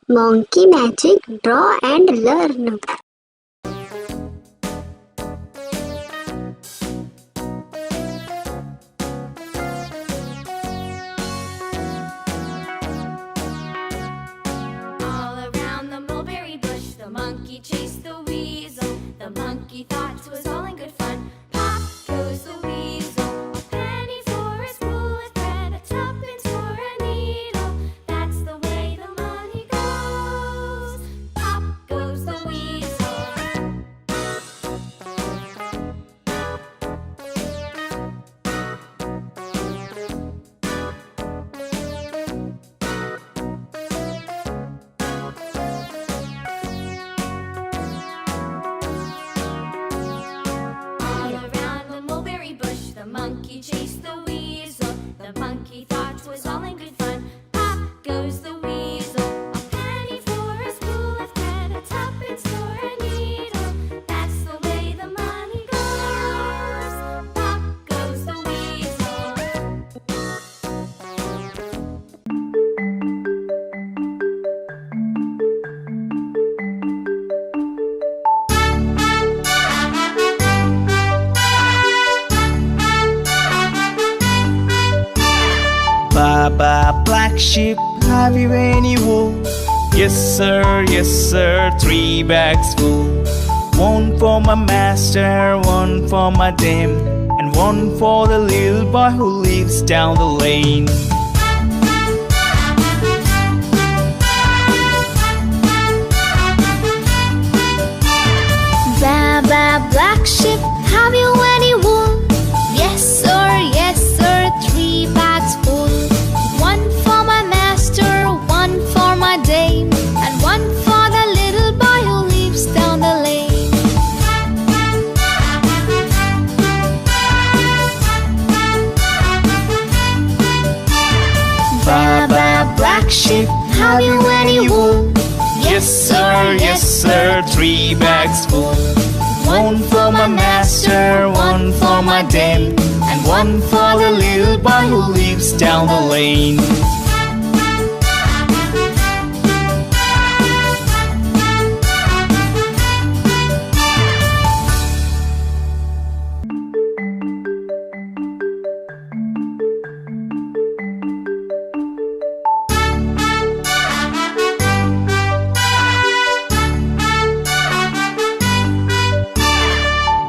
Monkey magic, draw and learn. All around the mulberry bush, the monkey chased the weasel. The monkey thought 'twas all in good fun. Pop goes the weasel, a penny for a spool of thread, a tuppence for a needle. That's the way the money goes. Pop goes the weasel. All around the mulberry bush, the monkey chased the weasel. The monkey thought 'twas all in good fun. Pop goes the weasel, a penny for a spool of thread, a tuppence for a needle. That's the way the money goes. Pop goes the weasel. Baba, black sheep, have you any wool? Yes sir, 3 bags full. One for my master, one for my dame, and one for the little boy who lives down the lane. Baba, black sheep, have you any wool? Yes sir, 3 bags full. One for my master, one for my dame, and one for the little boy who lives down the lane. Baba, black sheep, have you any wool? Yes sir, 3 bags full. One for my master, one for my dame, and one for the little boy who lives down the lane.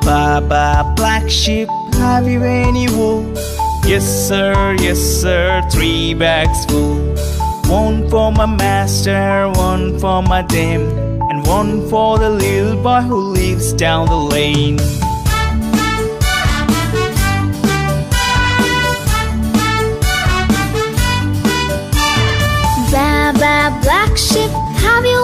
Baba, black sheep, have you any wool? Yes sir, 3 bags full. One for my master, one for my dame, and one for the little boy who lives down the lane. Baba, black sheep, have you